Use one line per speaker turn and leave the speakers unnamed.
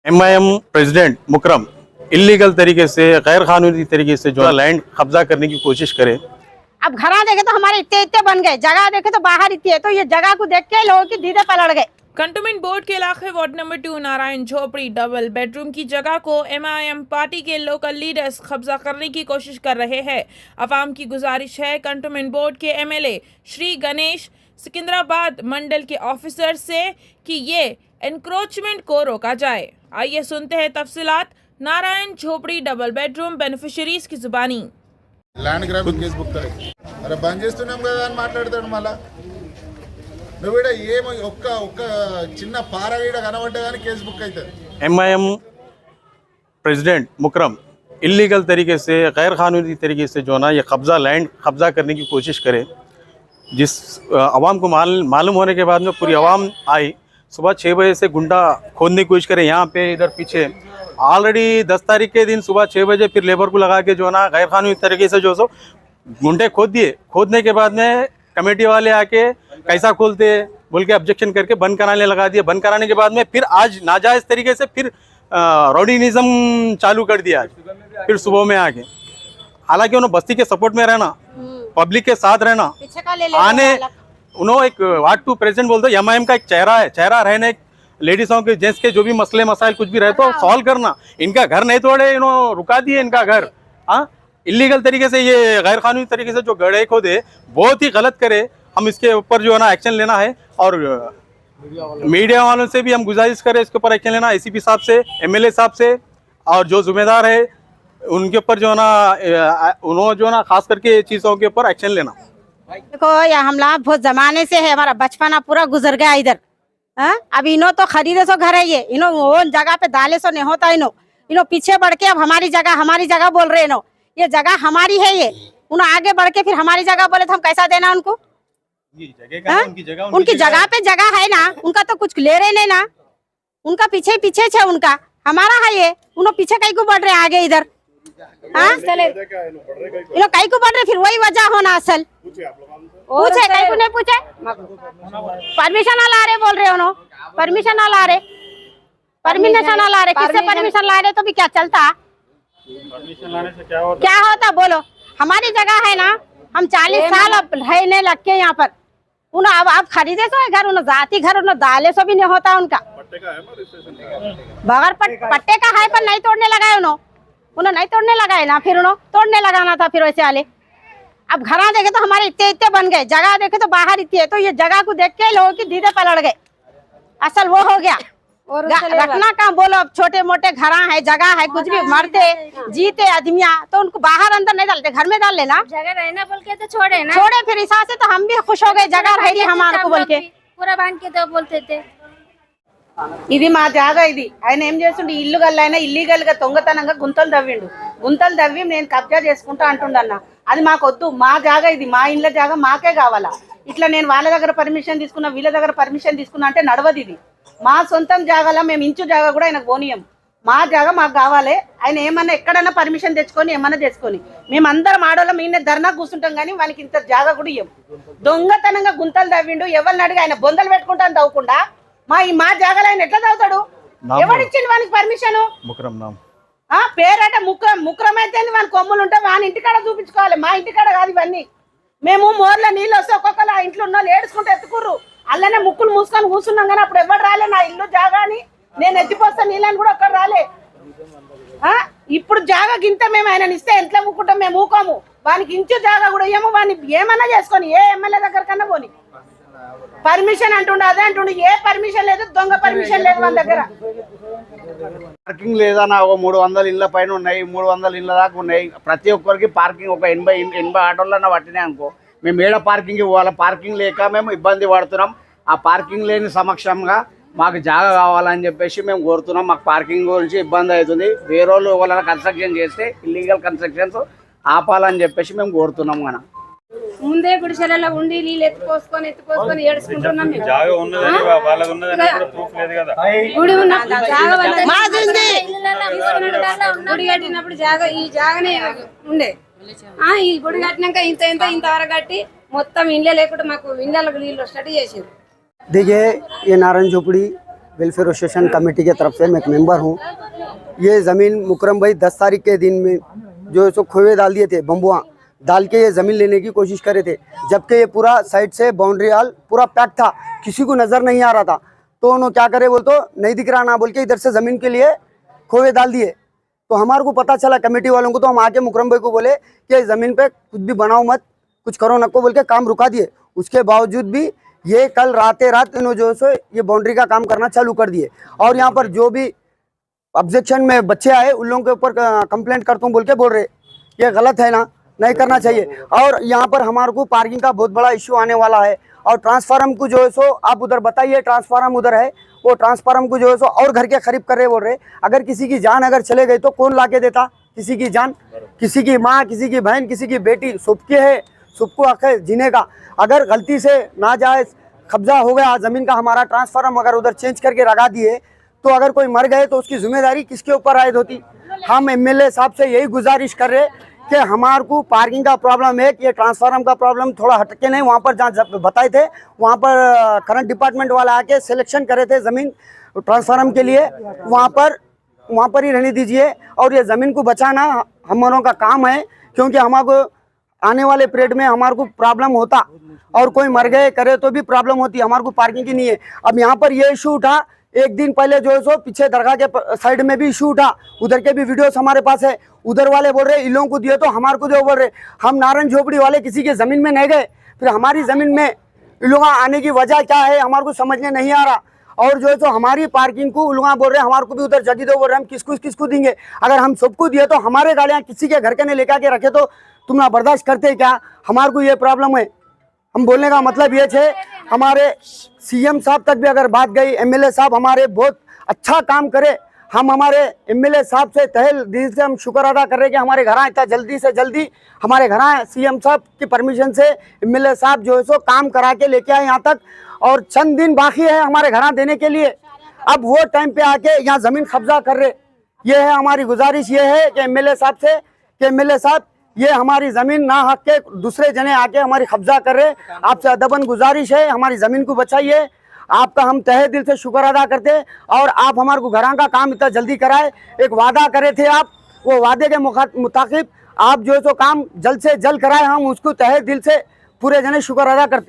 MIM president मुकरम illegal तरीके से गैर कानूनी तरीके से जो लैंड कब्जा करने की कोशिश करे।
अब घरा देखे तो हमारे इतने इतने बन गए, जगह देखे तो बाहर इतनी है, तो ये जगह को देख के लोगों की दीदे पलट गए।
कंटोनमेंट बोर्ड के इलाके वार्ड नंबर 2 नारायण झोपड़ी डबल बेडरूम की जगह को एमआईएम पार्टी के लोकल लीडर्स कब्जा करने की कोशिश कर रहे हैं। अवाम की गुजारिश है कंटोनमेंट बोर्ड के एमएलए श्री गणेश सिकंदराबाद मंडल के ऑफिसर से कि ये एनक्रोचमेंट को रोका जाए। आइए सुनते हैं तफसीलात नारायण झोपड़ी डबल बेडरूम बेनिफिशियरीज की जुबानी।
ల్యాండ్ గ్రాబింగ్ కేసు బుక్ అయ్యి అరే బంద్ చేస్తున్నాం కదా అని మాట్లాడతాడు। మళ్ళా నువ్వు కూడా ఏమో ఒక్క చిన్న పారగీడ కనబడ్డా కానీ కేసు బుక్ అవుతుంది।
एमआईएम प्रेसिडेंट मुकरम इलीगल तरीके से गैर कानूनी तरीके से जो ना ये लैंड कब्जा करने की कोशिश करे, जिस आवाम को मालूम होने के बाद में पूरी आवाम आई। सुबह 6 बजे से गुंडा खोदने की कोशिश करे। यहाँ पे इधर पीछे ऑलरेडी 10 तारीख के दिन सुबह 6 बजे फिर लेबर को लगा के जो ना गैर कानूनी तरीके से जो सो गुंडे खोद दिए। खोदने के बाद में कमेटी वाले आके कैसा खोलते बोल के ऑब्जेक्शन करके बंद कराने लगा दिया। बंद कराने के बाद में फिर आज नाजायज़ तरीके से फिर रॉडीनिज़म चालू कर दिया। आज फिर सुबह में आके, हालांकि उन्होंने बस्ती के सपोर्ट में रहना, पब्लिक के साथ रहना, आने उन्होंने एक वार्ड 2 प्रेसिडेंट बोलते एमआईएम का एक चेहरा है। चेहरा रहने लेडीज़ों के जेंट्स के जो भी मसले मसाइल कुछ भी रहे तो सॉल्व करना। इनका घर नहीं तोड़े, इन्होंने रुका दिए इनका घर। हाँ, इलीगल तरीके से ये गैर कानूनी तरीके से जो गड्ढे खोदे बहुत ही गलत करे। हम इसके ऊपर जो है ना एक्शन लेना है और मीडिया वालों से भी हम गुजारिश करें इसके ऊपर एक्शन लेना। एसीपी साहब से, एमएलए साहब से और जो जिम्मेदार है उनके ऊपर जो है ना उन्होंने जो है ना खास करके चीज़ों के ऊपर एक्शन लेना।
देखो या हमला बहुत जमाने से है, हमारा बचपना पूरा गुजर गया इधर। अब इनो तो खरीदे सो घर है, ये इनो वो जगह पे डाले सो नहीं होता। इनो पीछे बढ़ के अब हमारी जगह बोल रहे इनो, ये जगह हमारी है। ये उन्होंने आगे बढ़ के फिर हमारी जगह बोले तो हम कैसा देना उनको? उनकी जगह पे जगह है ना, उनका तो कुछ ले रहे नहीं ना, उनका पीछे छे उनका, हमारा है ये। उन्होंने पीछे कहीं को बढ़ रहे आगे इधर। इनो कहीं को बढ़ रहे, फिर वही वजह होना असल। पूछे कहीं को नहीं पूछे, परमिशन ना ला रहे बोल रहे उन्होंने, परमिशन ना ला रहे, किससे परमिशन ला रहे? तो भी क्या चलता?
परमिशन लाने से क्या
होता बोलो? हमारी जगह है ना, हम 40 साल अब रहने लग के यहाँ पर। उन्हें अब खरीदे सो घर, उन्हें जाती घर उन्हें डाले सो भी नहीं होता उनका। बगैर पट्टे का है पर नहीं तोड़ने लगा है उन्हें नहीं तोड़ने लगा है ना, फिर उन्होंने तोड़ने लगाना था फिर वैसे वाले। अब घरा देखे तो हमारे इतने इतने बन गए, जगह देखे तो बाहर इतनी है, तो ये जगह को देख के लोगों की दीदे पलट गए। असल वो हो गया और रखना कहाँ बोलो। अब छोटे मोटे घरा है, जगह है, कुछ भी मरते जीते आदमियाँ तो उनको बाहर अंदर नहीं डालते, घर में डाल लेना।
जगह रहना बोल के तो छोड़े ना,
छोड़े फिर हिसाब से तो हम भी खुश हो गए, जगह रही हमारे को बोल के
पूरा बांध के तो बोलते थे।
ఇది మా జాగా। ఇది ఆయన ఏం చేస్తుండే, ఇల్లు గల్లైనా ఇల్లీగల్ గా దొంగతనంగా గుంతలు తవ్వి నేను కబ్జా చేసుకుంటా అంటుండన్న। అది మాకొద్దు, మా జాగా ఇది, మా ఇండ్ల జాగా మాకే కావాలా। ఇట్లా నేను వాళ్ళ దగ్గర పర్మిషన్ తీసుకున్నా, వీళ్ళ దగ్గర పర్మిషన్ తీసుకున్నా అంటే నడవదు। ఇది మా సొంతం జాగాలో మేము ఇంచు జాగా కూడా ఆయనకు పోనీయం, మా జాగా మాకు కావాలి। ఆయన ఏమన్నా ఎక్కడన్నా పర్మిషన్ తెచ్చుకొని ఏమన్నా చేసుకొని మేమందరం ఆడోళ్ళం ఈయన ధర్నా కూర్చుంటాం, కానీ వాళ్ళకి ఇంత జాగా కూడా ఇయ్యం। దొంగతనంగా గుంతలు తవ్విండు, ఎవరిని అడిగి ఆయన బొందలు పెట్టుకుంటాను తవ్వకుండా మా జాగాలో ఆయన ఎట్లా చదువుతాడు? ఎవరిచ్చిండు వానికి పర్మిషన్? పేరట ముక్రం అయితే వాని కొమ్ములు ఉంటే వాని ఇంటికాడ చూపించుకోవాలి, మా ఇంటికాడ కాదు ఇవన్నీ। మేము మోర్ల నీళ్ళు వస్తే ఒక్కొక్కరు ఆ ఇంట్లో ఉన్న ఏడుచుకుంటూ ఎత్తుకుర్రు, అల్లనే ముక్కులు మూసుకొని కూర్చున్నాం, కానీ అప్పుడు ఎవరు రాలే నా ఇల్లు జాగా అని। నేను ఎత్తిపోస్తా నీళ్ళని కూడా ఒక్కడు రాలే। ఇప్పుడు జాగా గింత మేము ఆయన ఇస్తే ఎంత ముక్కుంటాం? మేము ఊకోము, వానికి ఇంచు జాగా కూడా ఏమో, వాని ఏమన్నా చేసుకొని ఏ ఎమ్మెల్యే దగ్గర కన్నా పోని। పర్మిషన్ అంటుండే, అదే అంటుండే, ఏ పర్మిషన్ లేదు, దొంగ పర్మిషన్ లేదు మన దగ్గర।
పార్కింగ్ లేదా నా 300 ఇళ్ళ పైన ఉన్నాయి, 300 ఇళ్ళ దాకా ఉన్నాయి। ప్రతి ఒక్కరికి పార్కింగ్ ఒక 80 ఆటోలన్నా పట్టినాయి అనుకో, మేము ఏడ పార్కింగ్కి పోవాలి? పార్కింగ్ లేక మేము ఇబ్బంది పడుతున్నాం। ఆ పార్కింగ్ లేని సమక్షంగా మాకు జాగా కావాలని చెప్పేసి మేము కోరుతున్నాం। మాకు పార్కింగ్ గురించి ఇబ్బంది అవుతుంది, వేరే వాళ్ళు ఎవరైనా కన్స్ట్రక్షన్ చేస్తే ఇల్లీగల్ కన్స్ట్రక్షన్స్ ఆపాలని చెప్పేసి మేము కోరుతున్నాం। కదా
ముందే గుడిసెలలో ఉండి నీళ్ళు ఎత్తుకోసుకొని ఏడుచుకుంటున్నాం। గుడి కట్టినప్పుడు జాగా ఈ జాగానే ఉండే, ఈ గుడి కట్టినాక ఇంతవరకు కట్టి మొత్తం ఇండ్లే లేకుండా మాకు ఇండ్లకు నీళ్ళు స్టడీ చేసింది।
देखिए, ये नारायण झोपड़ी वेलफेयर एसोसिएशन कमेटी की तरफ से, मैं एक मेंबर हूँ। ये ज़मीन मुकरम भाई 10 तारीख के दिन में जो है सो खोए डाल दिए थे, बम्बुआ डाल के ये ज़मीन लेने की कोशिश करे थे, जबकि ये पूरा साइड से बाउंड्री हाल पूरा पैक था, किसी को नज़र नहीं आ रहा था। तो उन्होंने क्या करे बोल तो नहीं दिख रहा ना बोल के इधर से ज़मीन के लिए खोए डाल दिए। तो हमारे को पता चला कमेटी वालों को, तो हम आके मुकरम भाई को बोले कि ज़मीन पे कुछ भी बनाओ मत, कुछ करो नको बोल के काम रुका दिए। उसके बावजूद भी ये कल रात इन्होंने जो है सो ये बाउंड्री का काम करना चालू कर दिए। और यहाँ पर जो भी ऑब्जेक्शन में बच्चे आए उन लोगों के ऊपर कंप्लेंट करता हूँ बोल के बोल रहे, ये गलत है ना, नहीं करना चाहिए। और यहाँ पर हमारे को पार्किंग का बहुत बड़ा इश्यू आने वाला है। और ट्रांसफार्मर को जो है सो आप उधर बताइए, ट्रांसफार्मर उधर है, वो ट्रांसफार्मर को जो है सो और घर के करीब कर रहे बोल रहे। अगर किसी की जान अगर चले गई तो कौन ला के देता? किसी की जान, किसी की माँ, किसी की बहन, किसी की बेटी, सबके है, सबको आखिर जीने का। अगर गलती से नाजायज कब्जा हो गया ज़मीन का, हमारा ट्रांसफार्मर अगर उधर चेंज करके लगा दिए, तो अगर कोई मर गए तो उसकी जिम्मेदारी किसके ऊपर आयद होती? हम एमएलए साहब से यही गुजारिश कर रहे कि हमारे को पार्किंग का प्रॉब्लम है कि ये ट्रांसफार्मर का प्रॉब्लम थोड़ा हटके नहीं, वहाँ पर जहाँ बताए थे वहाँ पर करंट डिपार्टमेंट वाला आके सिलेक्शन करे थे ज़मीन ट्रांसफार्मर के लिए, वहाँ पर ही रहने दीजिए। और ये ज़मीन को बचाना हमारों का काम है, क्योंकि हमारे आने वाले पीरियड में हमारे को प्रॉब्लम होता, और कोई मर गए करे तो भी प्रॉब्लम होती, हमारे को पार्किंग की नहीं है। अब यहाँ पर ये इशू उठा, एक दिन पहले जो है सो पीछे दरगाह के साइड में भी इशू उठा, उधर के भी वीडियोस हमारे पास है। उधर वाले बोल रहे इन लोगों को दिए तो हमारे को दो बोल रहे। हम नारायण झोपड़ी वाले किसी के ज़मीन में नहीं गए, फिर हमारी ज़मीन में इन लोग आने की वजह क्या है हमारे को समझने नहीं आ रहा। और जो है सो हमारी पार्किंग को लोग बोल रहे हमारे को भी उधर जगह दो बोल रहे, हम किसको देंगे? अगर हम सबको दिए तो हमारे गाड़ियाँ किसी के घर के नहीं लेकर के रखे तो तुम ना बर्दाश्त करते क्या? हमारे को ये प्रॉब्लम है। हम बोलने का मतलब ये है, हमारे सीएम साहब तक भी अगर बात गई, एमएलए साहब हमारे बहुत अच्छा काम करे, हम हमारे एमएलए साहब से तहे दिल से हम शुक्र अदा कर रहे कि हमारे घर इतना जल्दी से जल्दी हमारे घर सीएम साहब की परमिशन से एमएलए साहब जो है सो काम करा के लेके आए यहाँ तक, और चंद दिन बाकी है हमारे घर देने के लिए। अब वो टाइम पे आके यहाँ ज़मीन कब्जा कर रहे। ये है हमारी गुजारिश, ये है कि एमएलए साहब से कि एमएलए साहब ये हमारी ज़मीन ना हक के दूसरे जने आके हमारी कब्जा कर रहे। आपसे अदबन गुजारिश है, हमारी ज़मीन को बचाइए। आपका हम तहे दिल से शुक्र अदा करते, और आप हमारे को घरां का काम इतना जल्दी कराए। एक वादा करे थे आप, वो वादे के मुताबिक आप जो है सो काम जल्द से जल्द कराए, हम उसको तहे दिल से पूरे जने शुक्र अदा करते।